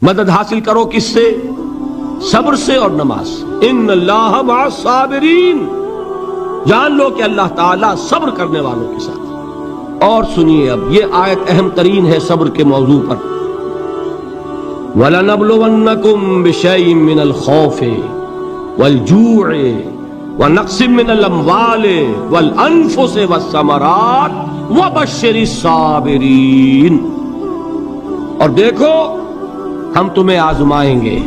مدد حاصل کرو کس سے؟ صبر سے اور نماز سے۔ ان اللہ مع الصابرین، جان لو کہ اللہ تعالیٰ صبر کرنے والوں کے ساتھ۔ اور سنیے اب یہ آیت اہم ترین ہے صبر کے موضوع پر۔ وَلَنَبْلُوَنَّكُمْ بِشَيْءٍ مِّنَ الْخَوْفِ وَالْجُوعِ وَنَقْصٍ مِّنَ الْأَمْوَالِ وَالْأَنفُسِ وَالثَّمَرَاتِ وَبَشِّرِ الصَّابِرِينَ، اور دیکھو ہم تمہیں آزمائیں گے۔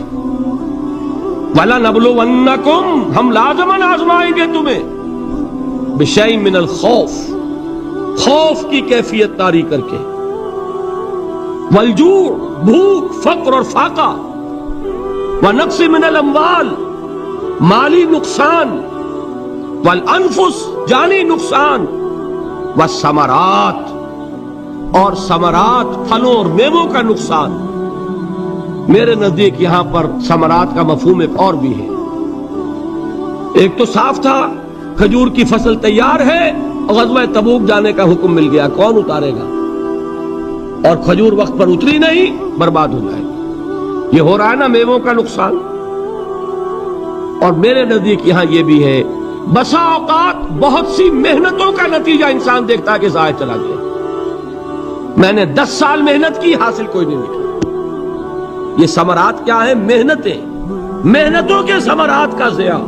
وَلَنَبْلُوَنَّكُمْ، ہم لازماً آزمائیں گے تمہیں، بِشَيْءٍ مِّنَ الْخَوْفِ، خوف کی کیفیت طاری کر کے، والجوع، بھوک، فقر اور فاقہ، ونقص من الاموال، مالی نقصان، والانفس، جانی نقصان، والثمرات، اور ثمرات، پھلوں اور میووں کا نقصان۔ میرے نزدیک یہاں پر ثمرات کا مفہوم ایک اور بھی ہے۔ ایک تو صاف تھا کھجور کی فصل تیار ہے، غزوہ تبوک جانے کا حکم مل گیا، کون اتارے گا؟ اور کھجور وقت پر اتری نہیں، برباد ہو جائے گی۔ یہ ہو رہا ہے نا میووں کا نقصان۔ اور میرے نزدیک یہاں یہ بھی ہے، بسا اوقات بہت سی محنتوں کا نتیجہ انسان دیکھتا ہے کہ ضائع چلا گیا، میں نے 10 سال محنت کی، حاصل کوئی نہیں نکلا۔ یہ ثمرات کیا ہے؟ محنتیں، محنتوں کے ثمرات کا ضیاع۔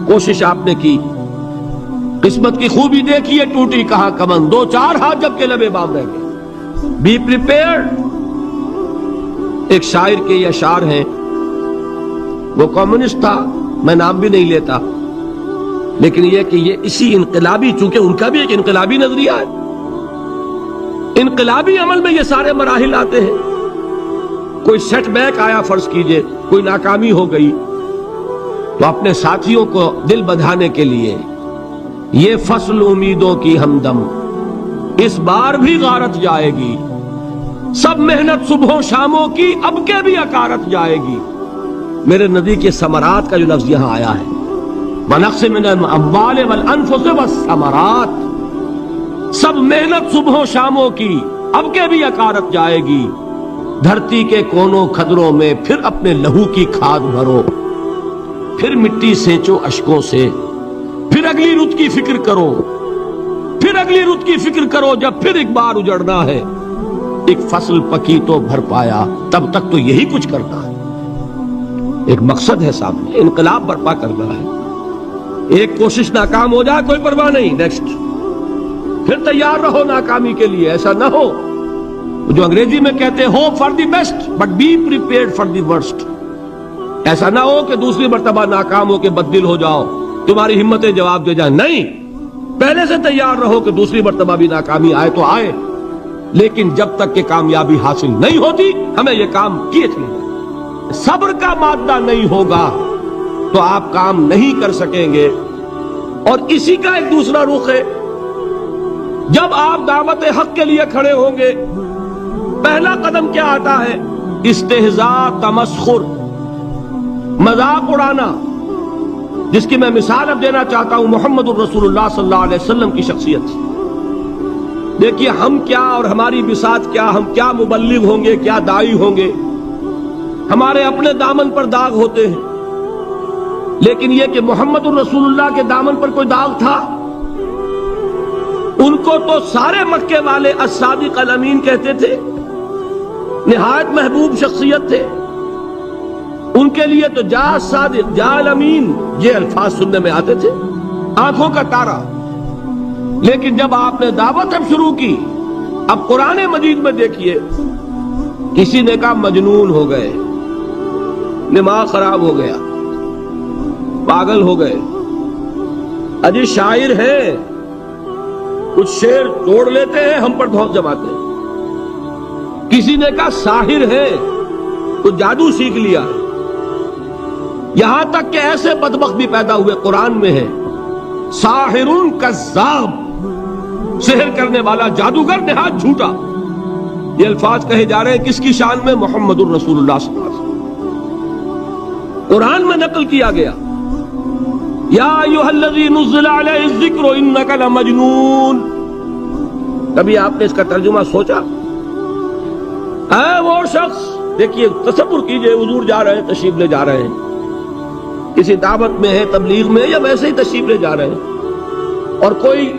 کوشش آپ نے کی، قسمت کی خوبی دیکھیے، ٹوٹی کہاں کمن، 2-4 ہاتھ جب کے لبے بام رہ گئے۔ Be prepared. ایک شاعر کے یہ اشعار ہیں، وہ کمیونسٹ تھا، میں نام بھی نہیں لیتا، لیکن یہ کہ یہ اسی انقلابی، چونکہ ان کا بھی ایک انقلابی نظریہ ہے، انقلابی عمل میں یہ سارے مراحل آتے ہیں۔ کوئی سیٹ بیک آیا، فرض کیجئے کوئی ناکامی ہو گئی، تو اپنے ساتھیوں کو دل بندھانے کے لیے یہ فصل امیدوں کی ہمدم اس بار بھی غارت جائے گی، سب محنت صبحوں شاموں کی اب کے بھی اکارت جائے گی۔ میرے نزدیک یہ ثمرات کا جو لفظ یہاں آیا ہے، وَنَقْصٍ مِّنَ الْأَمْوَالِ وَالْأَنفُسِ وَالثَّمَرَاتِ، سب محنت صبحوں شاموں کی اب کے بھی اکارت جائے گی۔ دھرتی کے کونوں کھدروں میں پھر اپنے لہو کی کھاد بھرو، پھر مٹی سینچو اشکوں سے، پھر اگلی رت کی فکر کرو، پھر اگلی رت کی فکر کرو، جب پھر ایک بار اجڑنا ہے۔ ایک فصل پکی تو بھر پایا، تب تک تو یہی کچھ کرنا ہے۔ ایک مقصد ہے سامنے، انقلاب برپا کرنا ہے۔ ایک کوشش ناکام ہو جائے کوئی پرواہ نہیں، نیکسٹ، پھر تیار رہو ناکامی کے لیے۔ ایسا نہ ہو جو انگریزی میں کہتے ہیں hope for the best but be prepared for the worst. ایسا نہ ہو کہ دوسری مرتبہ ناکام ہو کے بددل ہو جاؤ، تمہاری ہمتیں جواب دے جائیں، نہیں، پہلے سے تیار رہو کہ دوسری مرتبہ بھی ناکامی آئے تو آئے، لیکن جب تک کہ کامیابی حاصل نہیں ہوتی ہمیں یہ کام کیے چلے۔ صبر کا مادہ نہیں ہوگا تو آپ کام نہیں کر سکیں گے۔ اور اسی کا ایک دوسرا رخ ہے، جب آپ دعوت حق کے لیے کھڑے ہوں گے، پہلا قدم کیا آتا ہے؟ استہزاء، تمسخر، مذاق اڑانا، جس کی میں مثال اب دینا چاہتا ہوں محمد الرسول اللہ صلی اللہ علیہ وسلم کی شخصیت سے۔ دیکھیے ہم کیا اور ہماری بساط کیا، ہم کیا مبلغ ہوں گے، کیا داعی ہوں گے، ہمارے اپنے دامن پر داغ ہوتے ہیں، لیکن یہ کہ محمد الرسول اللہ کے دامن پر کوئی داغ تھا؟ ان کو تو سارے مکے والے الصادق الامین کہتے تھے، نہایت محبوب شخصیت تھے، ان کے لیے تو جا صادق، جا الامین، یہ الفاظ سننے میں آتے تھے، آنکھوں کا تارا۔ لیکن جب آپ نے دعوت اب شروع کی، اب قرآن مجید میں دیکھیے، کسی نے کہا مجنون ہو گئے، دماغ خراب ہو گیا، پاگل ہو گئے، اجی شاعر ہیں، کچھ شعر توڑ لیتے ہیں، ہم پر دھوس جماتے ہیں۔ کسی نے کہا ساحر ہے، کچھ جادو سیکھ لیا ہے۔ یہاں تک کہ ایسے بدبخت بھی پیدا ہوئے، قرآن میں ہے ساحر کذاب، سحر کرنے والا جادوگر نہایت جھوٹا۔ یہ الفاظ کہے جا رہے ہیں کس کی شان میں؟ محمد الرسول اللہ صلی اللہ علیہ وسلم۔ قرآن میں نقل کیا گیا، یا ایھا الذی نزل علیہ الذکر انک لمجنون۔ کبھی آپ نے اس کا ترجمہ سوچا؟ اے وہ شخص دیکھیے تصور کیجئے حضور جا رہے ہیں، تشریف لے جا رہے ہیں، کسی دعوت میں ہے، تبلیغ میں، یا ویسے ہی تشریف لے جا رہے ہیں، اور کوئی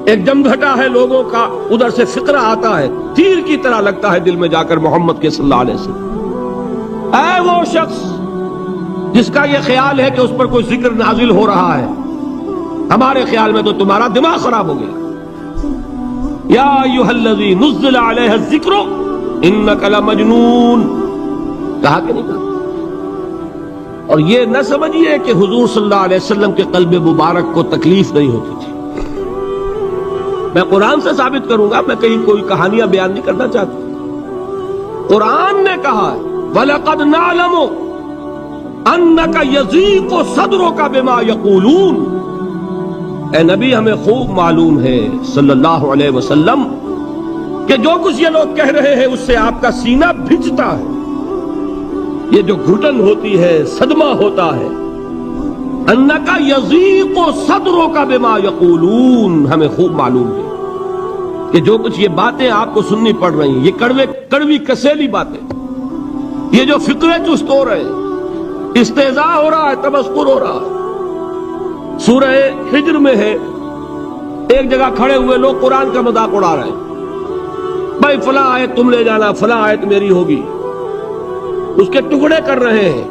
ایک جمگھٹا ہے لوگوں کا، ادھر سے فقرہ آتا ہے، تیر کی طرح لگتا ہے دل میں جا کر محمد کے صلی اللہ علیہ وسلم۔ اے وہ شخص جس کا یہ خیال ہے کہ اس پر کوئی ذکر نازل ہو رہا ہے، ہمارے خیال میں تو تمہارا دماغ خراب ہو گیا۔ یا ایھا الذی نزل علیہ الذکر انک لمجنون، کہا کہ نہیں کہا؟ اور یہ نہ سمجھیے کہ حضور صلی اللہ علیہ وسلم کے قلب مبارک کو تکلیف نہیں ہوتی تھی۔ میں قرآن سے ثابت کروں گا، میں کہیں کوئی کہانیاں بیان نہیں کرنا چاہتا۔ قرآن نے کہا ہے وَلَقَدْ نَعْلَمُ أَنَّكَ يَضِيقُ صَدْرُكَ بِمَا يَقُولُونَ، اے نبی ہمیں خوب معلوم ہے صلی اللہ علیہ وسلم کہ جو کچھ یہ لوگ کہہ رہے ہیں اس سے آپ کا سینہ بھجتا ہے، یہ جو گھٹن ہوتی ہے، صدمہ ہوتا ہے۔ انَّكَ يَضِيقُ صَدْرُكَ بِمَا يَقُولُونَ، ہمیں خوب معلوم ہے کہ جو کچھ یہ باتیں آپ کو سننی پڑ رہی ہیں، یہ کڑوی کسیلی باتیں، یہ جو فقرے چست ہو رہے ہیں، استہزاء ہو رہا ہے، تمسخر ہو رہا ہے۔ سورہ ہجر میں ہے، ایک جگہ کھڑے ہوئے لوگ قرآن کا مذاق اڑا رہے ہیں، بھائی فلاں آیت تم لے جانا، فلاں آیت میری ہوگی، اس کے ٹکڑے کر رہے ہیں،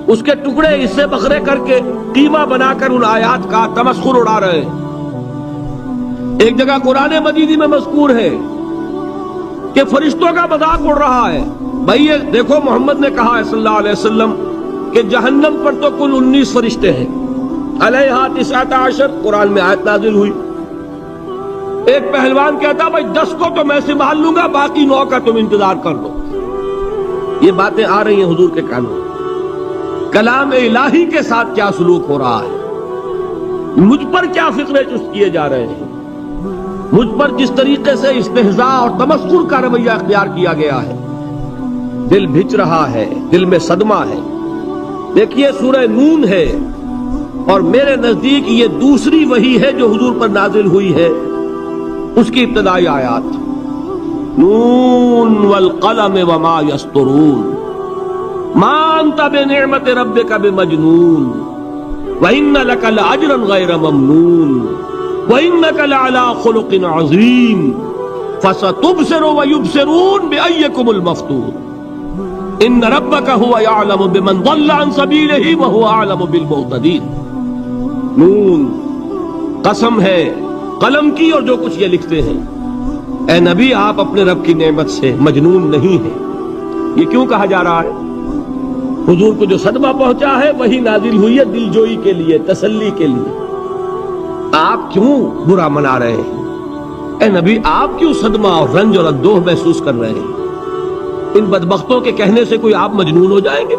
اس کے ٹکڑے حصے بکھرے کر کے قیمہ بنا کر ان آیات کا تمسخر اڑا رہے ہیں۔ ایک جگہ قرآن مجید میں مذکور ہے کہ فرشتوں کا مذاق اڑ رہا ہے، بھائی یہ دیکھو محمد نے کہا ہے صلی اللہ علیہ وسلم کہ جہنم پر تو کل 19 فرشتے ہیں، علیہا 19 قرآن میں آیت نازل ہوئی۔ ایک پہلوان کہتا بھائی 10 کو تو میں سنبھال لوں گا، باقی 9 کا تم انتظار کر لو۔ یہ باتیں آ رہی ہیں حضور کے کانوں، کلام الہی کے ساتھ کیا سلوک ہو رہا ہے، مجھ پر کیا فقرے چست کیے جا رہے ہیں، مجھ پر جس طریقے سے استہزاء اور تمسخر کا رویہ اختیار کیا گیا ہے، دل بھج رہا ہے، دل میں صدمہ ہے۔ دیکھیے سورہ نون ہے، اور میرے نزدیک یہ دوسری وحی ہے جو حضور پر نازل ہوئی ہے، اس کی ابتدائی آیات، نون والقلم وما یسطرون ما انت بنعمت ربک بمجنون وَإِنَّ لَكَ لَأَجْرًا غَيْرَ مَمْنُونٍ وَإِنَّكَ لَعَلَىٰ خُلُقٍ عَظِيمٍ فَسَتُبْصِرُ وَيُبْصِرُونَ بِأَيِّكُمُ الْمَفْتُونُ إِنَّ رَبَّكَ هُوَ يَعْلَمُ بِمَنْ ضَلَّ عَنْ سَبِيلِهِ وَهُوَ أَعْلَمُ بِالْمُهْتَدِينَ۔ نون، قسم ہے قلم کی اور جو کچھ یہ لکھتے ہیں۔ اے نبی آپ اپنے رب کی نعمت سے مجنون نہیں ہیں۔ یہ کیوں کہا جا رہا ہے؟ حضور کو جو صدمہ پہنچا ہے وہی نازل ہوئی ہے دل جوئی کے لیے، تسلی کے لیے۔ آپ کیوں برا منا رہے ہیں؟ اے نبی آپ کیوں صدمہ اور رنج اور اندوہ محسوس کر رہے ہیں؟ ان بدبختوں کے کہنے سے کوئی آپ مجنون ہو جائیں گے؟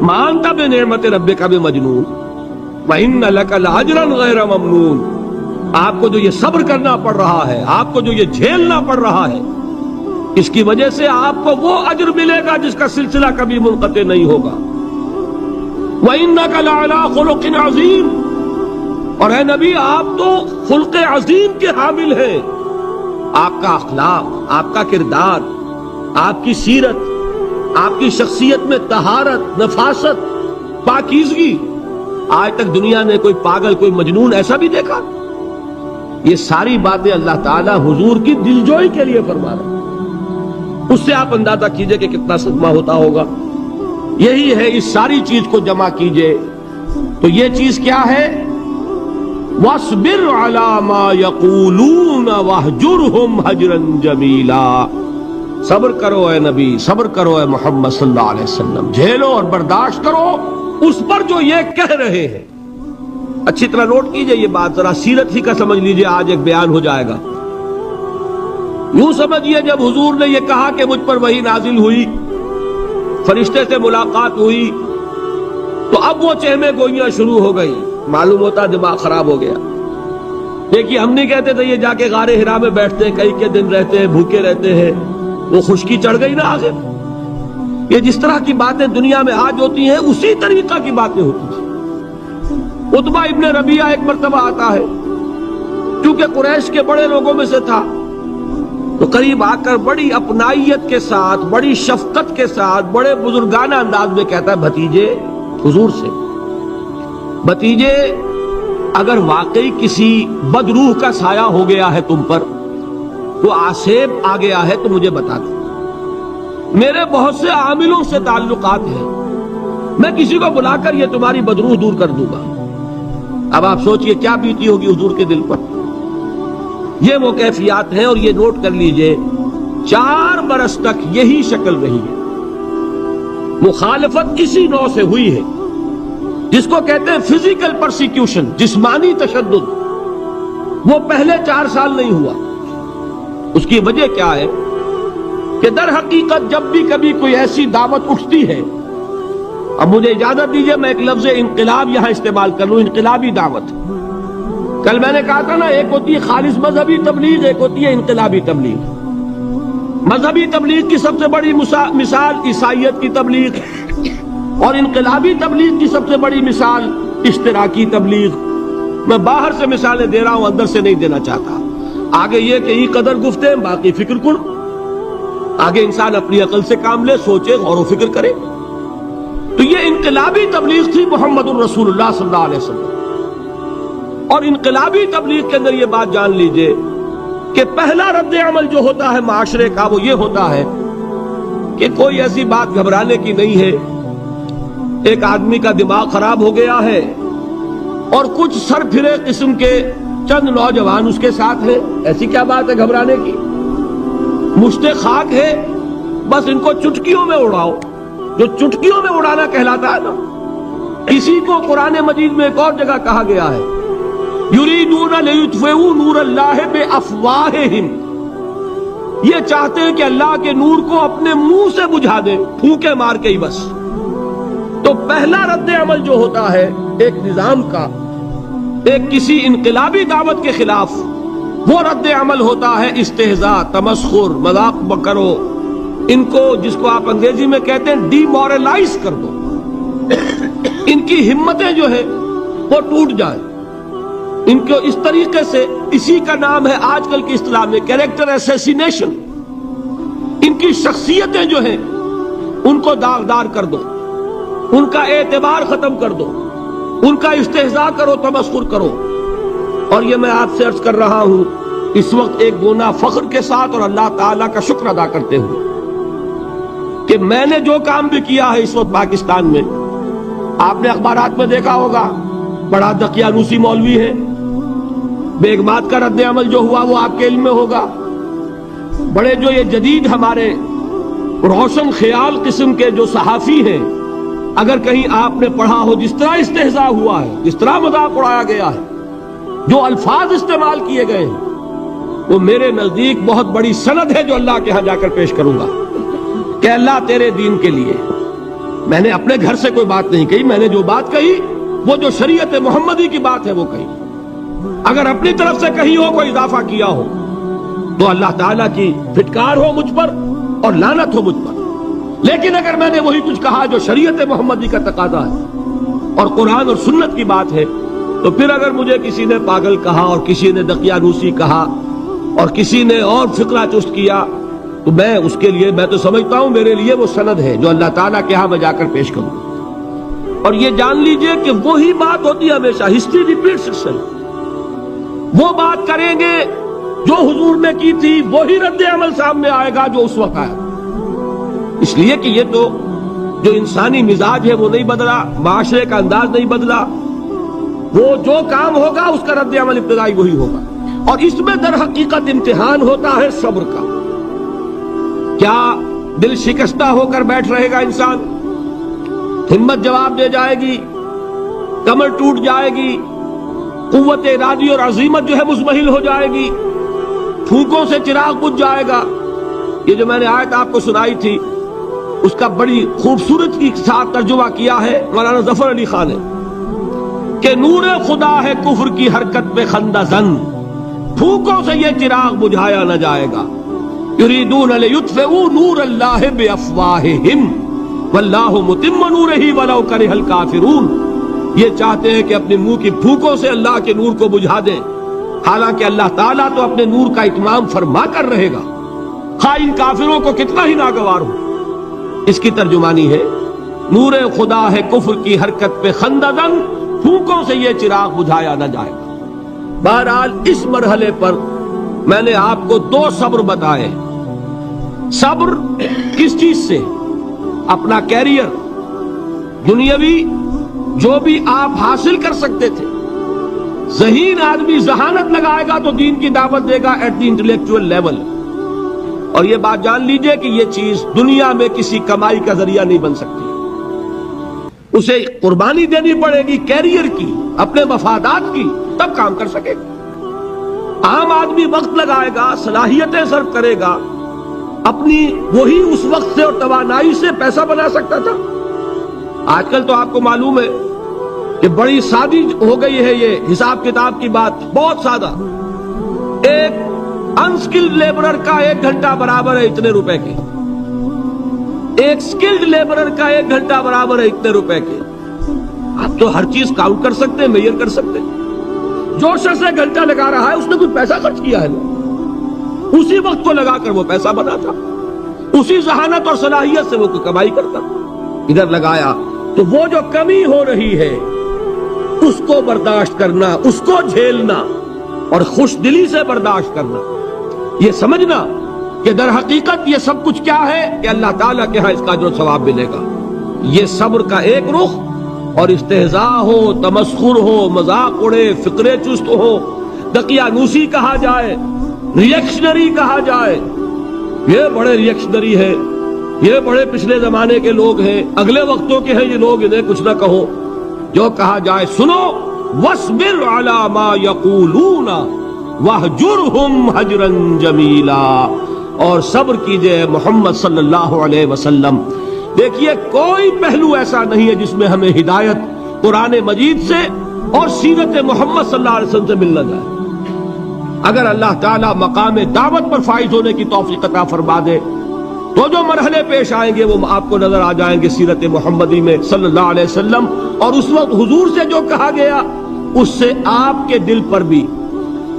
مانتا بے نعمت ربک بمجنون وَإِنَّ لَكَ لَأَجْرًا غَيْرَ مَمْنُونٍ۔ آپ کو جو یہ صبر کرنا پڑ رہا ہے، آپ کو جو یہ جھیلنا پڑ رہا ہے، اس کی وجہ سے آپ کو وہ اجر ملے گا جس کا سلسلہ کبھی منقطع نہیں ہوگا۔ وَإِنَّكَ لَعَلَىٰ خُلُقٍ عَظِيمٍ، اور اے نبی آپ تو خلق عظیم کے حامل ہیں۔ آپ کا اخلاق، آپ کا کردار، آپ کی سیرت، آپ کی شخصیت میں طہارت، نفاست، پاکیزگی، آج تک دنیا نے کوئی پاگل، کوئی مجنون ایسا بھی دیکھا؟ یہ ساری باتیں اللہ تعالیٰ حضور کی دلجوئی کے لیے فرما رہے ہیں۔ اس سے آپ اندازہ کیجئے کہ کتنا صدمہ ہوتا ہوگا۔ یہی ہے، اس ساری چیز کو جمع کیجئے تو یہ چیز کیا ہے؟ وَاصْبِرْ عَلَىٰ مَا يَقُولُونَ وَاهْجُرْهُمْ هَجْرًا جَمِيلًا۔ صبر کرو اے نبی، صبر کرو اے محمد صلی اللہ علیہ وسلم، جھیلو اور برداشت کرو اس پر جو یہ کہہ رہے ہیں۔ اچھی طرح نوٹ کیجئے یہ بات، ذرا سیرت ہی کا سمجھ لیجئے، آج ایک بیان ہو جائے گا۔ یوں سمجھیے جب حضور نے یہ کہا کہ مجھ پر وحی نازل ہوئی، فرشتے سے ملاقات ہوئی، تو اب وہ چہمے گوئیاں شروع ہو گئی، معلوم ہوتا دماغ خراب ہو گیا۔ دیکھیے ہم نہیں کہتے تھے یہ جا کے غار حرا میں بیٹھتے ہیں، کئی کے دن رہتے ہیں، بھوکے رہتے ہیں، وہ خشکی چڑھ گئی نا آخر۔ یہ جس طرح کی باتیں دنیا میں آج ہوتی ہیں اسی طریقہ کی باتیں ہوتی تھیں۔ عتبہ ابن ربیعہ ایک مرتبہ آتا ہے، کیونکہ قریش کے بڑے لوگوں میں سے تھا، تو قریب آ کر بڑی اپنائیت کے ساتھ، بڑی شفقت کے ساتھ، بڑے بزرگانہ انداز میں کہتا ہے بھتیجے، حضور سے، بھتیجے اگر واقعی کسی بدروح کا سایہ ہو گیا ہے تم پر، وہ آسیب آ گیا ہے تو مجھے بتا دو، میرے بہت سے عاملوں سے تعلقات ہیں، میں کسی کو بلا کر یہ تمہاری بدروح دور کر دوں گا۔ اب آپ سوچئے کیا بیتی ہوگی حضور کے دل پر۔ یہ وہ کیفیات ہیں، اور یہ نوٹ کر لیجئے 4 برس تک یہی شکل رہی ہے۔ مخالفت اسی نوع سے ہوئی ہے جس کو کہتے ہیں فزیکل پرسیکیوشن، جسمانی تشدد، وہ پہلے 4 سال نہیں ہوا۔ اس کی وجہ کیا ہے کہ در حقیقت جب بھی کبھی کوئی ایسی دعوت اٹھتی ہے، اب مجھے اجازت دیجئے میں ایک لفظ انقلاب یہاں استعمال کر لوں، انقلابی دعوت۔ کل میں نے کہا تھا نا، ایک ہوتی ہے خالص مذہبی تبلیغ، ایک ہوتی ہے انقلابی تبلیغ۔ مذہبی تبلیغ کی سب سے بڑی مثال عیسائیت کی تبلیغ، اور انقلابی تبلیغ کی سب سے بڑی مثال اشتراکی تبلیغ۔ میں باہر سے مثالیں دے رہا ہوں، اندر سے نہیں دینا چاہتا۔ آگے یہ کہ یہ قدر گفتے باقی فکر کن، آگے انسان اپنی عقل سے کام لے، سوچے، غور و فکر کرے۔ تو یہ انقلابی تبلیغ تھی محمد الرسول اللہ صلی اللہ علیہ وسلم۔ اور انقلابی تبلیغ کے اندر یہ بات جان لیجئے کہ پہلا رد عمل جو ہوتا ہے معاشرے کا وہ یہ ہوتا ہے کہ کوئی ایسی بات گھبرانے کی نہیں ہے، ایک آدمی کا دماغ خراب ہو گیا ہے اور کچھ سر پھرے قسم کے چند نوجوان اس کے ساتھ ہیں، ایسی کیا بات ہے گھبرانے کی؟ مشت خاک ہے، بس ان کو چٹکیوں میں اڑاؤ، جو چٹکیوں میں اڑانا کہلاتا ہے نا۔ اسی کو قرآن مجید میں ایک اور جگہ کہا گیا ہے، یریدون لیطفئوا نور اللہ بافواہہم، یہ چاہتے ہیں کہ اللہ کے نور کو اپنے منہ سے بجھا دیں، پھونکے مار کے ہی بس۔ تو پہلا رد عمل جو ہوتا ہے ایک نظام کا، ایک کسی انقلابی دعوت کے خلاف، وہ رد عمل ہوتا ہے استہزاء، تمسخر، مذاق کرو، ان کو جس کو آپ انگریزی میں کہتے ہیں ڈی مورلائز کر دو، ان کی ہمتیں جو ہے وہ ٹوٹ جائیں، ان کو اس طریقے سے، اسی کا نام ہے آج کل کی اصطلاح میں کیریکٹر اسیسینیشن، ان کی شخصیتیں جو ہیں ان کو داغدار کر دو، ان کا اعتبار ختم کر دو، ان کا استہزاء کرو، تمسخر کرو۔ اور یہ میں آپ سے عرض کر رہا ہوں اس وقت ایک گونا فخر کے ساتھ اور اللہ تعالیٰ کا شکر ادا کرتے ہوئے کہ میں نے جو کام بھی کیا ہے اس وقت پاکستان میں، آپ نے اخبارات میں دیکھا ہوگا، بڑا دقیانوسی مولوی ہے، بیگمات کا رد عمل جو ہوا وہ آپ کے علم میں ہوگا، بڑے جو یہ جدید ہمارے روشن خیال قسم کے جو صحافی ہیں، اگر کہیں آپ نے پڑھا ہو جس طرح استہزاء ہوا ہے، جس طرح مذاق اڑایا گیا ہے، جو الفاظ استعمال کیے گئے ہیں، وہ میرے نزدیک بہت بڑی سند ہے جو اللہ کے ہاں جا کر پیش کروں گا کہ اللہ تیرے دین کے لیے۔ میں نے اپنے گھر سے کوئی بات نہیں کہی، میں نے جو بات کہی وہ جو شریعت محمدی کی بات ہے وہ کہی۔ اگر اپنی طرف سے کہیں ہو کوئی اضافہ کیا ہو تو اللہ تعالیٰ کی پھٹکار ہو مجھ پر اور لعنت ہو مجھ پر، لیکن اگر میں نے وہی کچھ کہا جو شریعت محمدی کا تقاضا ہے اور قرآن اور سنت کی بات ہے، تو پھر اگر مجھے کسی نے پاگل کہا اور کسی نے دقیانوسی کہا اور کسی نے اور فقرہ چست کیا، تو میں اس کے لیے، میں تو سمجھتا ہوں میرے لیے وہ سند ہے جو اللہ تعالیٰ کے ہاں میں جا کر پیش کروں۔ اور یہ جان لیجئے کہ وہی بات ہوتی ہے ہمیشہ، ہسٹری ریپیٹس اٹسیلف۔ وہ بات کریں گے جو حضور نے کی تھی، وہی رد عمل سامنے آئے گا جو اس وقت آیا، اس لیے کہ یہ تو جو انسانی مزاج ہے وہ نہیں بدلا، معاشرے کا انداز نہیں بدلا، وہ جو کام ہوگا اس کا رد عمل ابتدائی وہی ہوگا۔ اور اس میں در حقیقت امتحان ہوتا ہے صبر کا۔ کیا دل شکستہ ہو کر بیٹھ رہے گا انسان؟ ہمت جواب دے جائے گی، کمر ٹوٹ جائے گی، قوت ارادی اور عزیمت جو ہے مزمحل ہو جائے گی، پھونکوں سے چراغ بجھ جائے گا۔ یہ جو میں نے آیت آپ کو سنائی تھی اس کا بڑی خوبصورت کے ساتھ ترجمہ کیا ہے مولانا ظفر علی خان نے کہ نور خدا ہے کفر کی حرکت پہ خندہ زن، پھونکوں سے یہ چراغ بجھایا نہ جائے گا۔ یریدون لیطفئوا نور اللہ بافواہہم واللہ متم نورہ ولو کرہ الکافرون، یہ چاہتے ہیں کہ اپنے منہ کی پھونکوں سے اللہ کے نور کو بجھا دیں، حالانکہ اللہ تعالیٰ تو اپنے نور کا اتمام فرما کر رہے گا۔ خواہ ان کافروں کو کتنا ہی ناگوار ہو۔ اس کی ترجمانی ہے نور خدا ہے کفر کی حرکت پہ خنددن، پھونکوں سے یہ چراغ بجھایا نہ جائے گا۔ بہرحال اس مرحلے پر میں نے آپ کو 2 صبر بتائے۔ صبر کس چیز سے؟ اپنا کیریئر دنیاوی جو بھی آپ حاصل کر سکتے تھے۔ ذہین آدمی ذہانت لگائے گا تو دین کی دعوت دے گا ایٹ دی انٹلیکچوئل لیول، اور یہ بات جان لیجئے کہ یہ چیز دنیا میں کسی کمائی کا ذریعہ نہیں بن سکتی، اسے قربانی دینی پڑے گی کیریئر کی، اپنے مفادات کی، تب کام کر سکے گا۔ عام آدمی وقت لگائے گا، صلاحیتیں صرف کرے گا، اپنی وہی اس وقت سے اور توانائی سے پیسہ بنا سکتا تھا۔ آج کل تو آپ کو معلوم ہے کہ بڑی سادی ہو گئی ہے یہ حساب کتاب کی بات، بہت سادہ۔ ایک انسکلڈ لیبرر کا 1 گھنٹہ برابر ہے اتنے روپے کے، ایک سکلڈ لیبرر کا 1 گھنٹہ برابر ہے اتنے روپے کے۔ آپ تو ہر چیز کاؤنٹ کر سکتے ہیں، میئر کر سکتے ہیں۔ جو شخص 1 گھنٹہ لگا رہا ہے اس نے کچھ پیسہ خرچ کیا ہے نا، اسی وقت کو لگا کر وہ پیسہ بنا تھا، اسی ذہانت اور صلاحیت سے وہ کمائی کرتا۔ ادھر لگایا تو وہ جو کمی ہو رہی ہے اس کو برداشت کرنا، اس کو جھیلنا اور خوش دلی سے برداشت کرنا، یہ سمجھنا کہ در حقیقت یہ سب کچھ کیا ہے کہ اللہ تعالیٰ کے ہاں اس کا اجر و ثواب ملے گا۔ یہ صبر کا ایک رخ، اور استہزاء ہو، تمسخر ہو، مذاق اڑے، فقرے چست ہو، دقیانوسی کہا جائے، ریئیکشنری کہا جائے، یہ بڑے ریئیکشنری ہے، یہ بڑے پچھلے زمانے کے لوگ ہیں، اگلے وقتوں کے ہیں یہ لوگ، انہیں کچھ نہ کہو۔ جو کہا جائے سنو، وَاصْبِرْ عَلَى مَا يَقُولُونَ وَاهْجُرْهُمْ هَجْرًا جَمِيلًا، اور صبر کیجئے محمد صلی اللہ علیہ وسلم۔ دیکھیے کوئی پہلو ایسا نہیں ہے جس میں ہمیں ہدایت قرآن مجید سے اور سیرت محمد صلی اللہ علیہ وسلم سے مل نہ جائے۔ اگر اللہ تعالیٰ مقام دعوت پر فائز ہونے کی توفیق عطا فرما دے تو جو مرحلے پیش آئیں گے وہ آپ کو نظر آ جائیں گے سیرت محمدی میں صلی اللہ علیہ وسلم، اور اس وقت حضور سے جو کہا گیا اس سے آپ کے دل پر بھی،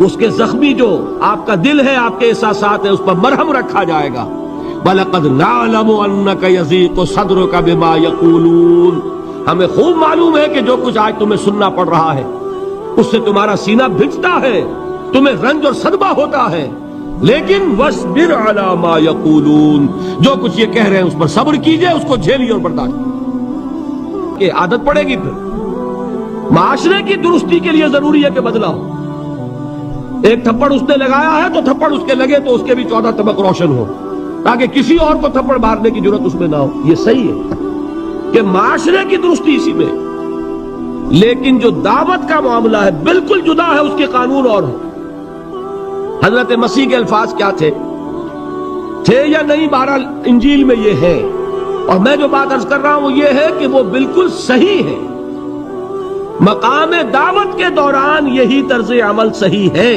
اس کے زخمی جو آپ کا دل ہے، آپ کے احساسات ہیں، اس پر مرہم رکھا جائے گا۔ وَلَقَدْ نَعْلَمُ أَنَّكَ يَضِيقُ صَدْرُكَ بِمَا يَقُولُونَ، ہمیں خوب معلوم ہے کہ جو کچھ آج تمہیں سننا پڑ رہا ہے اس سے تمہارا سینہ بھجتا ہے، تمہیں رنج اور صدمہ ہوتا ہے، لیکن وَاصْبِرْ عَلَى مَا يَقُولُونَ، جو کچھ یہ کہہ رہے ہیں اس پر صبر کیجئے، اس کو جھیلیے اور برداشت کہ عادت پڑے گی۔ پھر معاشرے کی درستی کے لیے ضروری ہے کہ بدلا ہو۔ ایک تھپڑ اس نے لگایا ہے تو تھپڑ اس کے لگے تو اس کے بھی 14 طبق روشن ہو، تاکہ کسی اور کو تھپڑ مارنے کی ضرورت اس میں نہ ہو۔ یہ صحیح ہے کہ معاشرے کی درستی اسی میں، لیکن جو دعوت کا معاملہ ہے بالکل جدا ہے، اس کے قانون اور ہے۔ حضرت مسیح کے الفاظ کیا تھے یا نہیں، بہرحال انجیل میں یہ ہے، اور میں جو بات عرض کر رہا ہوں وہ یہ ہے کہ وہ بالکل صحیح ہے۔ مقام دعوت کے دوران یہی طرز عمل صحیح ہے،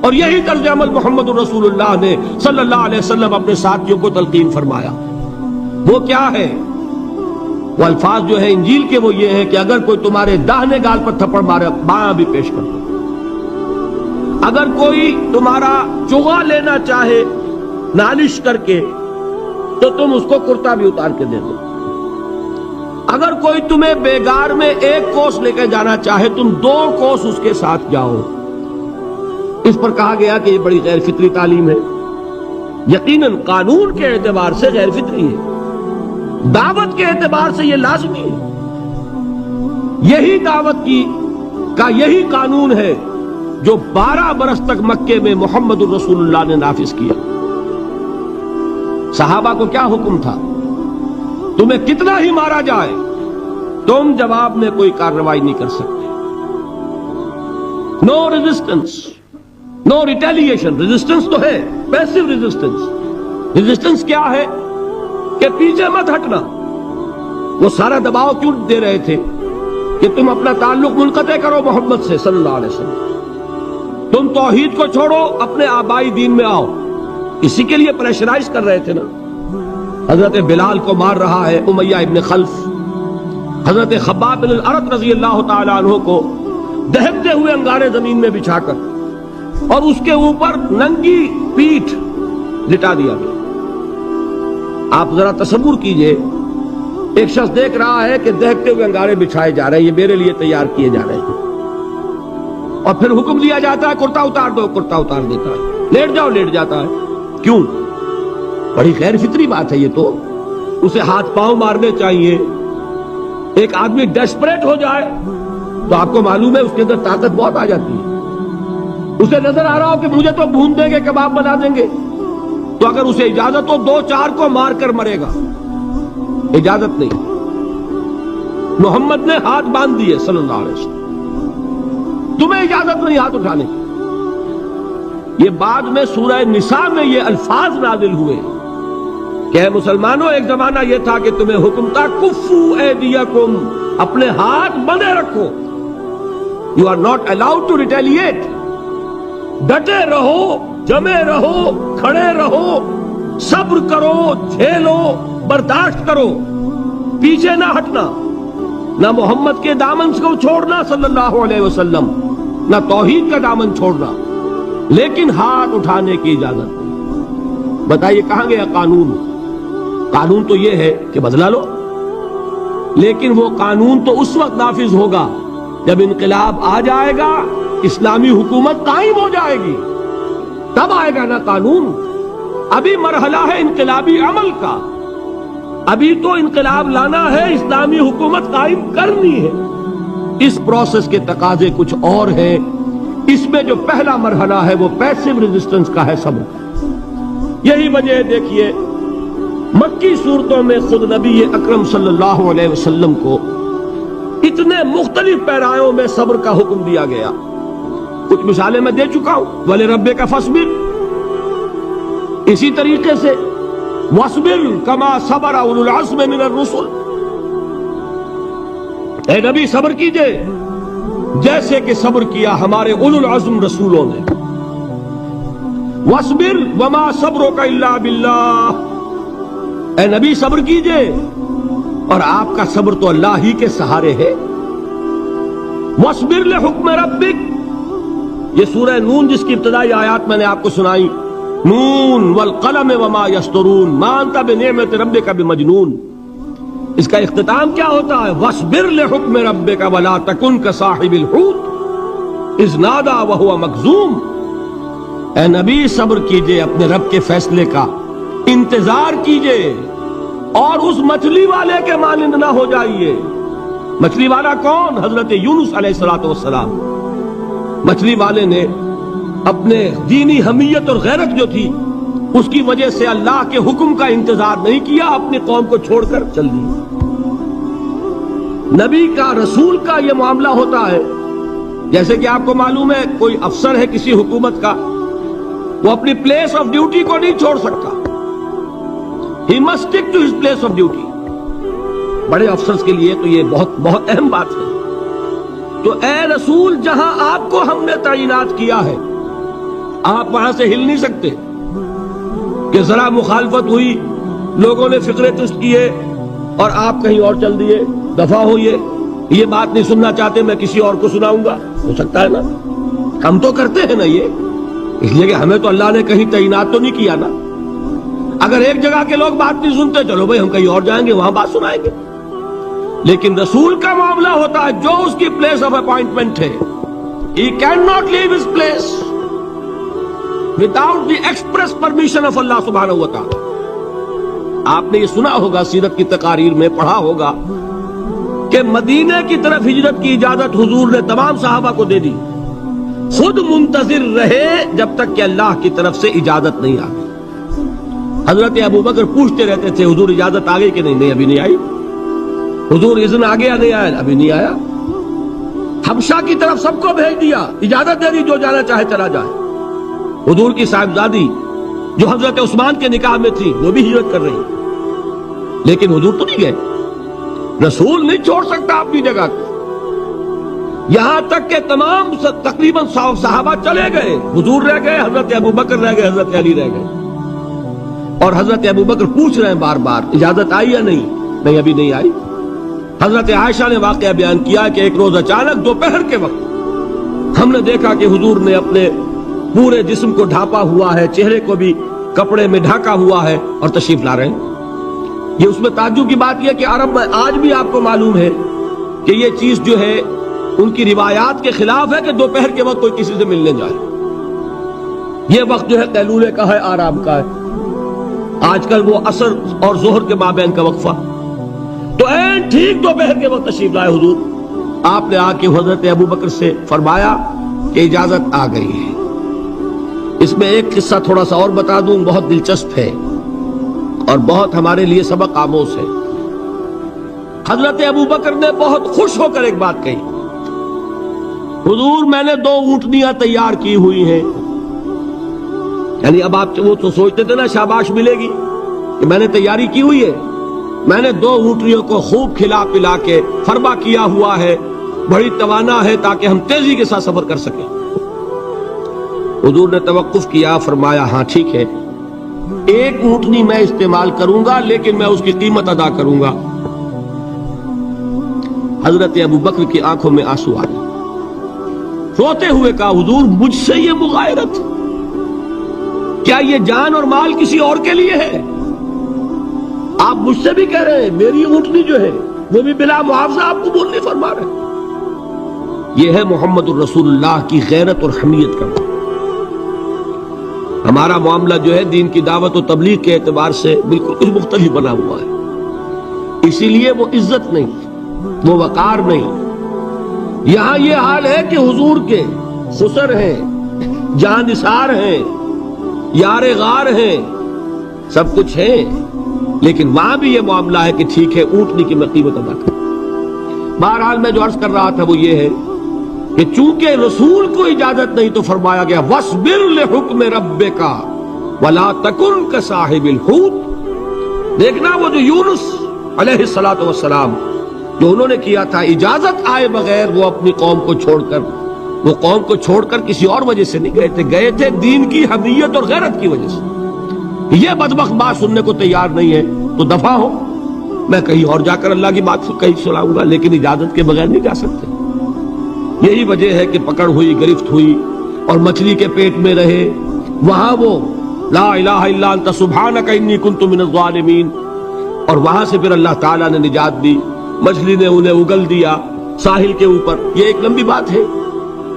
اور یہی طرز عمل محمد رسول اللہ نے صلی اللہ علیہ وسلم اپنے ساتھیوں کو تلقین فرمایا۔ وہ کیا ہے؟ وہ الفاظ جو ہے انجیل کے وہ یہ ہے کہ اگر کوئی تمہارے داہنے گال پر تھپڑ مارے بایاں بھی پیش کر دو، اگر کوئی تمہارا چغا لینا چاہے نالش کر کے تو تم اس کو کرتا بھی اتار کے دے دو، اگر کوئی تمہیں بیگار میں 1 کوس لے کے جانا چاہے تم 2 کوس اس کے ساتھ جاؤ۔ اس پر کہا گیا کہ یہ بڑی غیر فطری تعلیم ہے، یقیناً قانون کے اعتبار سے غیر فطری ہے، دعوت کے اعتبار سے یہ لازمی ہے۔ یہی دعوت کا یہی قانون ہے جو 12 برس تک مکے میں محمد الرسول اللہ نے نافذ کیا۔ صحابہ کو کیا حکم تھا؟ تمہیں کتنا ہی مارا جائے تم جواب میں کوئی کارروائی نہیں کر سکتے۔ نو ریزسٹنس، نو ریٹیلیشن۔ ریزسٹنس تو ہے، پیسو ریزسٹنس۔ ریزسٹنس کیا ہے؟ کہ پیچھے مت ہٹنا۔ وہ سارا دباؤ کیوں دے رہے تھے کہ تم اپنا تعلق منقطع کرو محمد سے صلی اللہ علیہ وسلم، تم توحید کو چھوڑو، اپنے آبائی دین میں آؤ۔ اسی کے لیے پریشرائز کر رہے تھے نا۔ حضرت بلال کو مار رہا ہے امیہ ابن خلف، حضرت خباب بن الارت رضی اللہ تعالی عنہ کو دہکتے ہوئے انگارے زمین میں بچھا کر اور اس کے اوپر ننگی پیٹھ لٹا دیا گیا۔ آپ ذرا تصور کیجئے، ایک شخص دیکھ رہا ہے کہ دہکتے ہوئے انگارے بچھائے جا رہے ہیں، یہ میرے لیے تیار کیے جا رہے ہیں، اور پھر حکم دیا جاتا ہے کرتا اتار دو، کرتا اتار دیتا ہے، لیٹ جاؤ، لیٹ جاتا ہے۔ کیوں؟ بڑی غیر فطری بات ہے یہ تو، اسے ہاتھ پاؤں مارنے چاہیے۔ ایک آدمی ڈیسپریٹ ہو جائے تو آپ کو معلوم ہے اس کے اندر طاقت بہت آ جاتی ہے، اسے نظر آ رہا ہو کہ مجھے تو بھون دیں گے، کباب بنا دیں گے، تو اگر اسے اجازت ہو 2-4 کو مار کر مرے گا۔ اجازت نہیں، محمد نے ہاتھ باندھ دیے صلی اللہ علیہ وسلم، تمہیں اجازت نہیں ہاتھ اٹھانے کی۔ یہ بعد میں سورہ نساء میں یہ الفاظ نازل ہوئے کہ اے مسلمانوں، ایک زمانہ یہ تھا کہ تمہیں حکم تھا کفو ایدیکم، اپنے ہاتھ بندھے رکھو، you are not allowed to retaliate, ڈٹے رہو، جمے رہو، کھڑے رہو، صبر کرو، جھیلو، برداشت کرو، پیچھے نہ ہٹنا، نہ محمد کے دامن کو چھوڑنا صلی اللہ علیہ وسلم، نہ توحید کا دامن چھوڑنا، لیکن ہاتھ اٹھانے کی اجازت نہیں۔ بتائیے کہاں گیا قانون؟ قانون تو یہ ہے کہ بدلہ لو، لیکن وہ قانون تو اس وقت نافذ ہوگا جب انقلاب آ جائے گا، اسلامی حکومت قائم ہو جائے گی، تب آئے گا نا قانون۔ ابھی مرحلہ ہے انقلابی عمل کا، ابھی تو انقلاب لانا ہے، اسلامی حکومت قائم کرنی ہے۔ اس پروسیس کے تقاضے کچھ اور ہیں۔ اس میں جو پہلا مرحلہ ہے وہ پیسو ریزسٹنس کا ہے، صبر۔ یہی وجہ ہے، دیکھیے مکی صورتوں میں خود نبی اکرم صلی اللہ علیہ وسلم کو اتنے مختلف پیرایوں میں صبر کا حکم دیا گیا۔ کچھ مثالیں میں دے چکا ہوں، وَلِرَبِّكَ فَاصْبِرْ، اسی طریقے سے وَاصْبِرْ كَمَا صَبَرَ أُولُو الْعَزْمِ مِنَ الرُّسُلِ، اے نبی صبر کیجئے جیسے کہ صبر کیا ہمارے اولو العزم رسولوں نے۔ وَاصْبِرْ وَمَا صَبْرُكَ إِلَّا بِاللَّهِ، اے نبی صبر کیجئے، اور آپ کا صبر تو اللہ ہی کے سہارے ہے۔ وَاصْبِرْ لِحُکْمِ رَبِّكَ، یہ سورہ نون جس کی ابتدائی آیات میں نے آپ کو سنائی، نون والقلم وما یسطرون ما انت بنعمت ربک بمجنون، اس کا اختتام کیا ہوتا ہے؟ وَاصْبِرْ لِحُکْمِ رَبِّكَ وَلَا تَكُنْ كَصَاحِبِ الْحُوتِ إِذْ نَادَىٰ وَهُوَ مَكْظُومٌ، اے نبی صبر کیجئے اپنے رب کے فیصلے کا، انتظار کیجئے، اور اس مچھلی والے کے مانند نہ ہو جائیے۔ مچھلی والا کون؟ حضرت یونس علیہ السلام۔ مچھلی والے نے اپنے دینی حمیت اور غیرت جو تھی اس کی وجہ سے اللہ کے حکم کا انتظار نہیں کیا، اپنی قوم کو چھوڑ کر چل دی۔ نبی کا، رسول کا یہ معاملہ ہوتا ہے، جیسے کہ آپ کو معلوم ہے کوئی افسر ہے کسی حکومت کا، وہ اپنی پلیس آف ڈیوٹی کو نہیں چھوڑ سکتا، he must stick to his place of duty. بڑے افسرز کے لیے تو یہ بہت بہت اہم بات ہے۔ تو اے رسول، جہاں آپ کو ہم نے تعینات کیا ہے آپ وہاں سے ہل نہیں سکتے، کہ ذرا مخالفت ہوئی، لوگوں نے فکرے تست کیے اور آپ کہیں اور چل دیے، دفع ہوئیے، یہ بات نہیں سننا چاہتے، میں کسی اور کو سناؤں گا، ہو سکتا ہے نا؟ ہم تو کرتے ہیں نا یہ، اس لیے کہ ہمیں تو اللہ نے کہیں تعینات تو نہیں کیا نا۔ اگر ایک جگہ کے لوگ بات نہیں سنتے، چلو بھائی ہم کہیں اور جائیں گے، وہاں بات سنائیں گے۔ لیکن رسول کا معاملہ ہوتا ہے جو اس کی پلیس آف اپوائنٹمنٹ ہے، he cannot leave his place without the express permission of Allah سبحانہ و تعالی۔ آپ نے یہ سنا ہوگا، سیرت کی تقاریر میں پڑھا ہوگا کہ مدینے کی طرف ہجرت کی اجازت حضور نے تمام صحابہ کو دے دی، خود منتظر رہے جب تک کہ اللہ کی طرف سے اجازت نہیں آ گئی۔ حضرت ابو بکر پوچھتے رہتے تھے حضور اجازت آ گئی کہ نہیں؟ نہیں ابھی نہیں آئی۔ حضور اذن آ گیا؟ نہیں آیا، ابھی نہیں آیا۔ حبشہ کی طرف سب کو بھیج دیا، اجازت دے دی جو جانا چاہے چلا جائے۔ حضور کی صاحبزادی جو حضرت عثمان کے نکاح میں تھی وہ بھی ہجرت کر رہی، لیکن حضور تو نہیں گئے۔ رسول نہیں چھوڑ سکتا اپنی جگہ کو، یہاں تک کہ تمام تقریباً صحابہ چلے گئے، حضور رہ گئے، حضرت ابو بکر رہ گئے، حضرت علی رہ گئے، اور حضرت ابو بکر پوچھ رہے ہیں بار بار اجازت آئی یا نہیں؟ نہیں ابھی نہیں آئی۔ حضرت عائشہ نے واقعہ بیان کیا کہ ایک روز اچانک دوپہر کے وقت ہم نے دیکھا کہ حضور نے اپنے پورے جسم کو ڈھانپا ہوا ہے، چہرے کو بھی کپڑے میں ڈھانکا ہوا ہے، اور تشریف لا رہے ہیں۔ یہ اس میں تعجب کی بات یہ کہ عرب میں آج بھی آپ کو معلوم ہے کہ یہ چیز جو ہے ان کی روایات کے خلاف ہے کہ دوپہر کے وقت کوئی کسی سے ملنے جائے. یہ وقت جو ہے قیلولے کا ہے، آرام کا ہے. آج کل وہ عصر اور ظہر کے مابین کا وقفہ، تو این ٹھیک دوپہر کے وقت تشریف لائے حضور. آپ نے آ کے حضرت ابو بکر سے فرمایا کہ اجازت آ گئی ہے. اس میں ایک قصہ تھوڑا سا اور بتا دوں، بہت دلچسپ ہے اور بہت ہمارے لیے سبق آموز ہے. حضرت ابو بکر نے بہت خوش ہو کر ایک بات کہی، حضور میں نے 2 اونٹنیاں تیار کی ہوئی ہیں. یعنی اب آپ وہ تو سوچتے تھے نا شاباش ملے گی کہ میں نے تیاری کی ہوئی ہے. میں نے 2 اونٹنیوں کو خوب کھلا پلا کے فربا کیا ہوا ہے، بڑی توانا ہے تاکہ ہم تیزی کے ساتھ سفر کر سکیں. حضور نے توقف کیا، فرمایا ہاں ٹھیک ہے، 1 اونٹنی میں استعمال کروں گا لیکن میں اس کی قیمت ادا کروں گا. حضرت ابو بکر کی آنکھوں میں آنسو آ گئے، روتے ہوئے کہا حضور مجھ سے یہ مغایرت، کیا یہ جان اور مال کسی اور کے لیے ہے؟ آپ مجھ سے بھی کہہ رہے ہیں میری اونٹنی جو ہے وہ بھی بلا معاوضہ آپ کو بولنے فرما رہے ہیں. یہ ہے محمد الرسول اللہ کی غیرت اور حمیت کا. ہمارا معاملہ جو ہے دین کی دعوت و تبلیغ کے اعتبار سے بالکل کچھ مختلف بنا ہوا ہے. اسی لیے وہ عزت نہیں، وہ وقار نہیں. یہاں یہ حال ہے کہ حضور کے خسر ہیں، جہاں نثار ہیں، یار غار ہیں، سب کچھ ہیں، لیکن وہاں بھی یہ معاملہ ہے کہ ٹھیک ہے اونٹنی کی میں قیمت ادا کروں. بہرحال میں جو عرض کر رہا تھا وہ یہ ہے کہ چونکہ رسول کو اجازت نہیں تو فرمایا گیا وَاصْبِرْ لِحُکْمِ رَبِّكَ وَلَا تَكُنْ كَصَاحِبِ الْحُوتِ. دیکھنا وہ جو یونس علیہ السلام جو انہوں نے کیا تھا، اجازت آئے بغیر وہ اپنی قوم کو چھوڑ کر کسی اور وجہ سے نہیں گئے تھے دین کی حمیت اور غیرت کی وجہ سے. یہ بدبخت بات سننے کو تیار نہیں ہے تو دفع ہو، میں کہیں اور جا کر اللہ کی بات کہیں سناؤں گا، لیکن اجازت کے بغیر نہیں جا سکتے. یہی وجہ ہے کہ پکڑ ہوئی، گرفت ہوئی اور مچھلی کے پیٹ میں رہے. وہاں وہ لا الہ الا انت سبحانک انی کنت من الظالمین، اور وہاں سے پھر اللہ تعالیٰ نے نجات دی، مچھلی نے انہیں اگل دیا ساحل کے اوپر. یہ ایک لمبی بات ہے.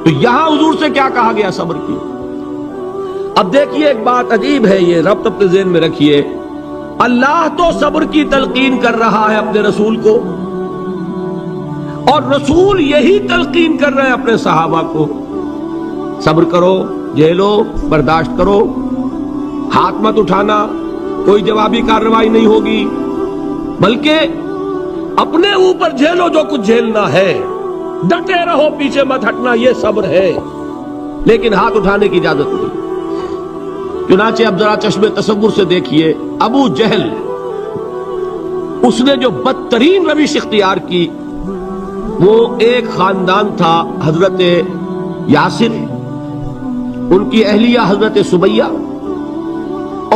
تو یہاں حضور سے کیا کہا گیا؟ صبر کی. اب دیکھیے ایک بات عجیب ہے، یہ ربط اپنے ذہن میں رکھیے. اللہ تو صبر کی تلقین کر رہا ہے اپنے رسول کو، اور رسول یہی تلقین کر رہے ہیں اپنے صحابہ کو. صبر کرو، جھیلو، برداشت کرو، ہاتھ مت اٹھانا، کوئی جوابی کارروائی نہیں ہوگی، بلکہ اپنے اوپر جھیلو جو کچھ جھیلنا ہے، ڈٹے رہو، پیچھے مت ہٹنا، یہ صبر ہے. لیکن ہاتھ اٹھانے کی اجازت نہیں. چنانچہ اب ذرا چشم تصور سے دیکھیے، ابو جہل اس نے جو بدترین روش اختیار کی، وہ ایک خاندان تھا حضرت یاسر، ان کی اہلیہ حضرت سمیہ،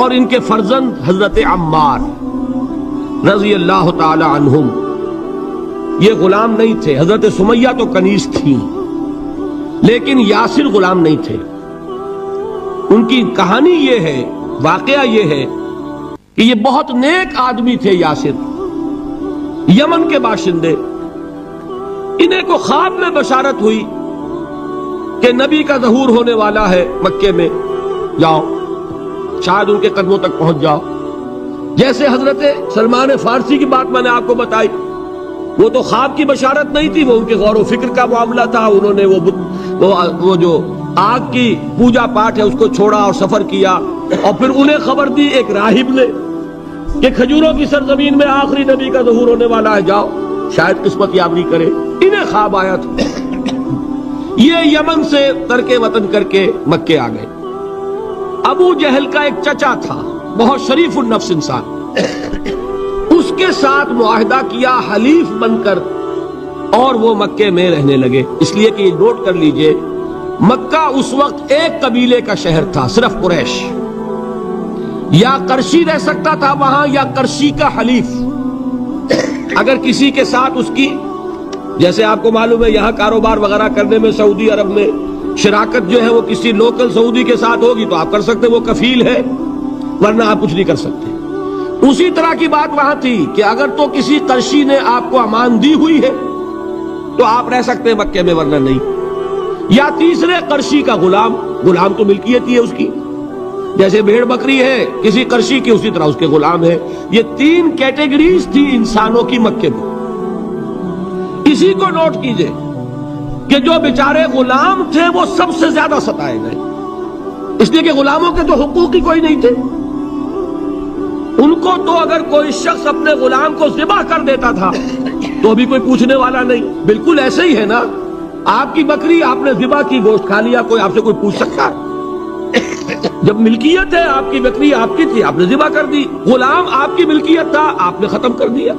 اور ان کے فرزند حضرت عمار رضی اللہ تعالی عنہم. یہ غلام نہیں تھے. حضرت سمیہ تو کنیز تھیں، لیکن یاسر غلام نہیں تھے. ان کی کہانی یہ ہے، واقعہ یہ ہے کہ یہ بہت نیک آدمی تھے. یاسر یمن کے باشندے. انہیں کو خواب میں بشارت ہوئی کہ نبی کا ظہور ہونے والا ہے مکے میں، جاؤ شاید ان کے قدموں تک پہنچ جاؤ. جیسے حضرت سلمان فارسی کی بات میں نے آپ کو بتائی، وہ تو خواب کی بشارت نہیں تھی، وہ ان کے غور و فکر کا معاملہ تھا. انہوں نے وہ جو آگ کی پوجا پاٹ ہے اس کو چھوڑا اور سفر کیا، اور پھر انہیں خبر دی ایک راہب نے کہ کھجوروں کی سرزمین میں آخری نبی کا ظہور ہونے والا ہے، جاؤ شاید قسمت یابی کرے. انہیں خواب آیا تھا. یہ یمن سے ترک وطن کر کے مکے آ گئے. ابو جہل کا ایک چچا تھا، بہت شریف النفس انسان، اس کے ساتھ معاہدہ کیا حلیف بن کر، اور وہ مکے میں رہنے لگے. اس لیے کہ یہ نوٹ کر لیجئے، مکہ اس وقت ایک قبیلے کا شہر تھا، صرف قریش. یا قرشی رہ سکتا تھا وہاں، یا قرشی کا حلیف. اگر کسی کے ساتھ اس کی، جیسے آپ کو معلوم ہے یہاں کاروبار وغیرہ کرنے میں سعودی عرب میں شراکت جو ہے وہ کسی لوکل سعودی کے ساتھ ہوگی تو آپ کر سکتے، وہ کفیل ہے، ورنہ آپ کچھ نہیں کر سکتے. اسی طرح کی بات وہاں تھی کہ اگر تو کسی قرشی نے آپ کو امان دی ہوئی ہے تو آپ رہ سکتے ہیں مکے میں، ورنہ نہیں. یا تیسرے قرشی کا غلام تو ملکیت ہی ہے اس کی، جیسے بھیڑ بکری ہے کسی قرشی کی، اسی طرح اس کے غلام ہے. یہ 3 کیٹیگریز تھی انسانوں کی مکے میں. اسی کو نوٹ کیجئے کہ جو بیچارے غلام تھے وہ سب سے زیادہ ستائے گئے، اس لیے کہ غلاموں کے تو حقوق ہی کوئی نہیں تھے. ان کو تو اگر کوئی شخص اپنے غلام کو ذبح کر دیتا تھا تو بھی کوئی پوچھنے والا نہیں. بالکل ایسے ہی ہے نا، آپ کی بکری آپ نے ذبح کی، گوشت کھا لیا، کوئی آپ سے کوئی پوچھ سکتا ہے؟ جب ملکیت ہے آپ کی بکری آپ کی تھی، آپ نے ذبح کر دی. غلام آپ کی ملکیت تھا، آپ نے ختم کر دیا.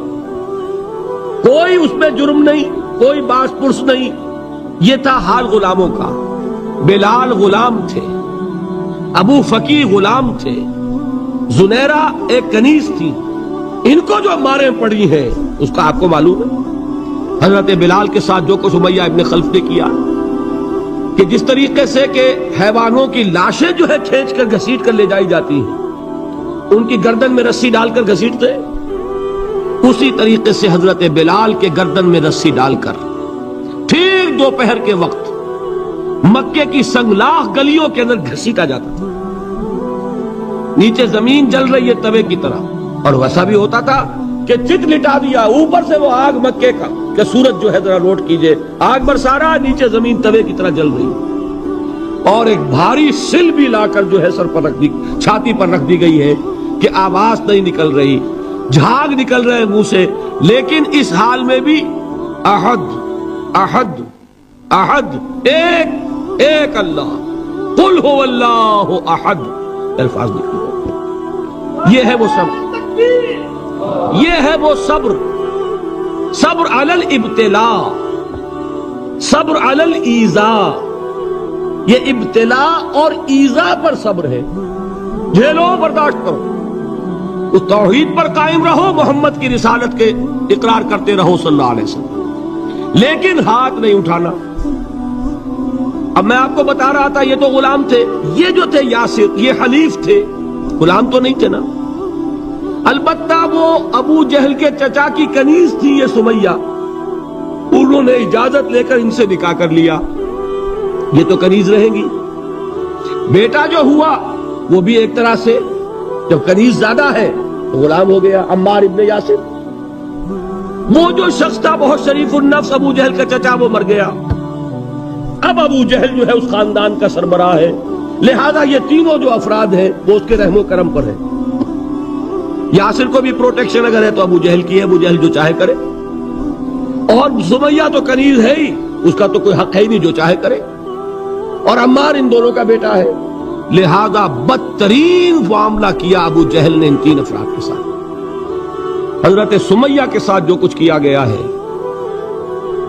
کوئی اس میں جرم نہیں، کوئی باس پرس نہیں. یہ تھا حال غلاموں کا. بلال غلام تھے، ابو فقی غلام تھے، زنیرہ ایک کنیز تھی. ان کو جو ماریں پڑی ہیں اس کا آپ کو معلوم ہے. حضرت بلال کے ساتھ جو کچھ امیہ ابن خلف نے کیا، کہ جس طریقے سے کہ حیوانوں کی لاشیں جو ہے کھینچ کر گھسیٹ کر لے جائی جاتی ہیں، ان کی گردن میں رسی ڈال کر گھسیٹتے، اسی طریقے سے حضرت بلال کے گردن میں رسی ڈال کر ٹھیک دوپہر کے وقت مکے کی سنگلاخ گلیوں کے اندر گھسیٹا جاتا تھا. نیچے زمین جل رہی ہے توے کی طرح، اور ویسا بھی ہوتا تھا کہ چت لٹا دیا، اوپر سے وہ آگ مکے کا کہ سورج جو ہے ذرا نوٹ کیجئے، آگ برسا رہا، نیچے زمین توے کی طرح جل رہی، اور ایک بھاری سل بھی لا کر جو ہے سر پر رکھ دی، چھاتی پر رکھ دی گئی ہے کہ آواز نہیں نکل رہی، جھاگ نکل رہے منہ سے. لیکن اس حال میں بھی احد احد احد، ایک ایک اللہ، قل هو اللہ احد، الفاظ نکل رہے. یہ ہے وہ صبر، یہ ہے وہ صبر. صبر علی الابتلاء، صبر علی الایذاء. یہ ابتلاء اور ایذاء پر صبر ہے. جھیلو، برداشت کرو، اس توحید پر قائم رہو، محمد کی رسالت کے اقرار کرتے رہو صلی اللہ علیہ وسلم، لیکن ہاتھ نہیں اٹھانا. اب میں آپ کو بتا رہا تھا یہ تو غلام تھے، یہ جو تھے یاسر یہ حلیف تھے، غلام تو نہیں تھے نا. البتہ وہ ابو جہل کے چچا کی کنیز تھی یہ سمیہ، انہوں نے اجازت لے کر ان سے نکاح کر لیا. یہ تو کنیز رہیں گی. بیٹا جو ہوا وہ بھی ایک طرح سے جب کنیز زیادہ ہے تو غلام ہو گیا، عمار ابن یاسر. وہ جو شخص تھا بہت شریف النفس ابو جہل کا چچا، وہ مر گیا. اب ابو جہل جو ہے اس خاندان کا سربراہ ہے، لہذا یہ تینوں جو افراد ہیں وہ اس کے رحم و کرم پر ہیں. یاسر کو بھی پروٹیکشن اگر ہے تو ابو جہل کی ہے، ابو جہل جو چاہے کرے، اور سمیہ تو کنیز ہے ہی، اس کا تو کوئی حق ہے ہی نہیں، جو چاہے کرے. اور عمار ان دونوں کا بیٹا ہے، لہذا بدترین معاملہ کیا ابو جہل نے ان 3 افراد کے ساتھ. حضرت سمیہ کے ساتھ جو کچھ کیا گیا ہے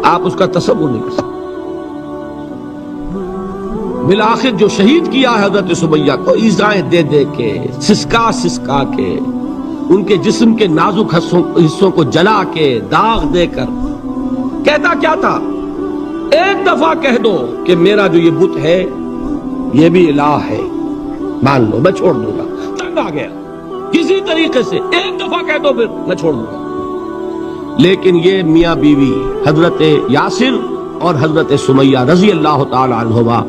آپ اس کا تصور نہیں کر سکتے. بالآخر جو شہید کیا ہے حضرت سمیہ کو ایذائیں دے دے کے، سسکا سسکا کے، ان کے جسم کے نازک حصوں کو جلا کے، داغ دے کر. کہتا کیا تھا؟ ایک دفعہ کہہ دو کہ میرا جو یہ بت ہے یہ بھی الہ ہے، مان لو میں چھوڑ دوں گا. تنگ آ گیا، کسی طریقے سے ایک دفعہ کہہ دو پھر میں چھوڑ دوں گا. لیکن یہ میاں بیوی حضرت یاسر اور حضرت سمیہ رضی اللہ تعالی عنہما،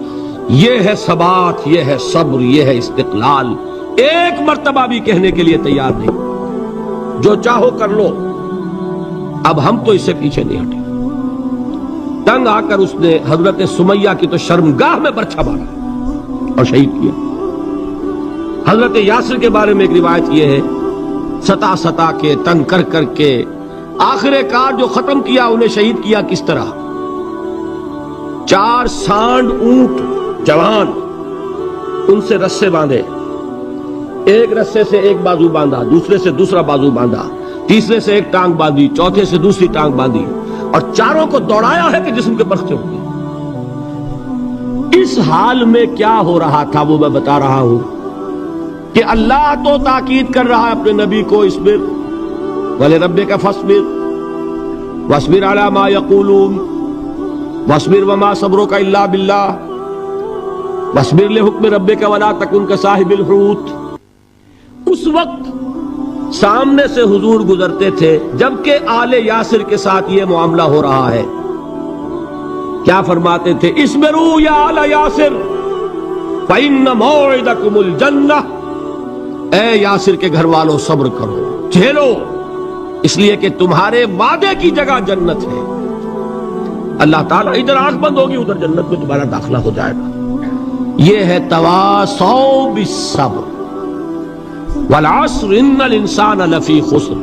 یہ ہے ثبات، یہ ہے صبر، یہ ہے استقلال. ایک مرتبہ بھی کہنے کے لیے تیار نہیں، جو چاہو کر لو، اب ہم تو اس سے پیچھے نہیں ہٹے. تنگ آ کر اس نے حضرت سمیہ کی تو شرمگاہ میں برچھا مارا اور شہید کیا. حضرت یاسر کے بارے میں ایک روایت یہ ہے، ستا ستا کے، تنگ کر کر کے، آخر کار جو ختم کیا انہیں شہید کیا کس طرح؟ 4 سانڈ اونٹ جوان، ان سے رسے باندھے، ایک رسے سے ایک بازو باندھا، دوسرے سے دوسرا بازو باندھا، تیسرے سے ایک ٹانگ باندھی، چوتھے سے دوسری ٹانگ باندھی، اور چاروں کو دوڑایا ہے کہ جسم کے برخے ہوں گے. اس حال میں کیا ہو رہا تھا وہ میں بتا رہا ہوں کہ اللہ تو تاکید کر رہا ہے اپنے نبی کو، اصبر وَلِرَبِّكَ فَاصْبِرْ وَاصْبِرْ عَلَى مَا يَقُولُونَ وَاصْبِرْ وَمَا صَبْرُكَ إِلَّا بِاللَّهِ وَاصْبِرْ لِحُكْمِ رَبِّكَ وَلَا تَكُنْ كَصَاحِبِ الْحُوتِ. اس وقت سامنے سے حضور گزرتے تھے جبکہ آل یاسر کے ساتھ یہ معاملہ ہو رہا ہے. کیا فرماتے تھے؟ اصبروا یا آل یاسر فإن موعدکم الجنہ. اے یاسر کے گھر والوں صبر کرو، جھیلو، اس لیے کہ تمہارے وعدے کی جگہ جنت ہے. اللہ تعالیٰ ادھر آنکھ بند ہوگی ادھر جنت میں تمہارا داخلہ ہو جائے گا. یہ ہے تواصوا بالصبر والعصر ان الانسان لفی خسر.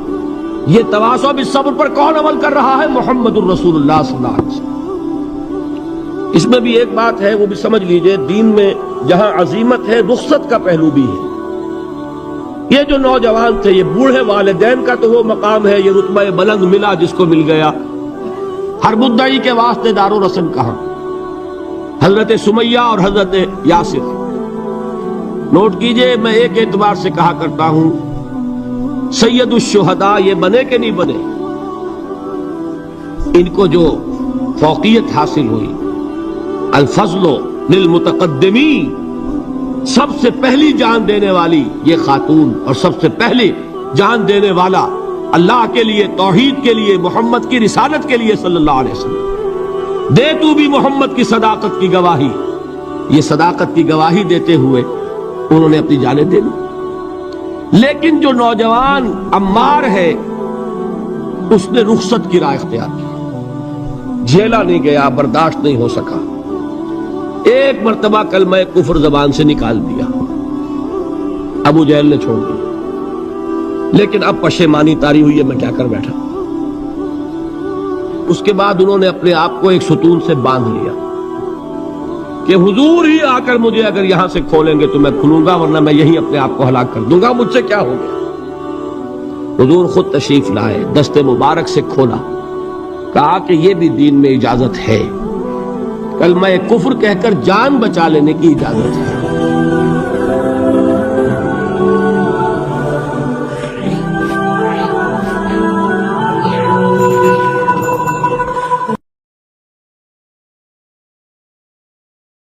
یہ تواصوا بالصبر پر کون عمل کر رہا ہے؟ محمد الرسول اللہ صلی اللہ علیہ وسلم. اس میں بھی ایک بات ہے، وہ بھی سمجھ لیجئے، دین میں جہاں عظیمت ہے رخصت کا پہلو بھی ہے. یہ جو نوجوان تھے، یہ بوڑھے والدین کا تو وہ مقام ہے، یہ رتبہ بلند ملا جس کو مل گیا. ہر مدعی کے واسطے دار و رسن کہاں؟ حضرت سمیہ اور حضرت یاسر. نوٹ کیجئے، میں ایک اعتبار سے کہا کرتا ہوں سید الشہداء یہ بنے کہ نہیں بنے، ان کو جو فوقیت حاصل ہوئی، الفضل للمتقدمین، سب سے پہلی جان دینے والی یہ خاتون اور سب سے پہلی جان دینے والا اللہ کے لیے، توحید کے لیے، محمد کی رسالت کے لیے صلی اللہ علیہ وسلم. دے تو بھی محمد کی صداقت کی گواہی. یہ صداقت کی گواہی دیتے ہوئے انہوں نے اپنی جانیں دے دی. لیکن جو نوجوان عمار ہے اس نے رخصت کی راہ اختیار کی، جھیلا نہیں گیا، برداشت نہیں ہو سکا. ایک مرتبہ کلمہ کفر زبان سے نکال دیا، ابو جہل نے چھوڑ دیا. لیکن اب پشیمانی طاری ہوئی ہے، میں کیا کر بیٹھا. اس کے بعد انہوں نے اپنے آپ کو ایک ستون سے باندھ لیا کہ حضور ہی آ کر مجھے اگر یہاں سے کھولیں گے تو میں کھلوں گا، ورنہ میں یہی اپنے آپ کو ہلاک کر دوں گا، مجھ سے کیا ہو گیا. حضور خود تشریف لائے، دست مبارک سے کھولا، کہا کہ یہ بھی دین میں اجازت ہے، کلمہ کفر کہہ کر جان بچا لینے کی اجازت ہے.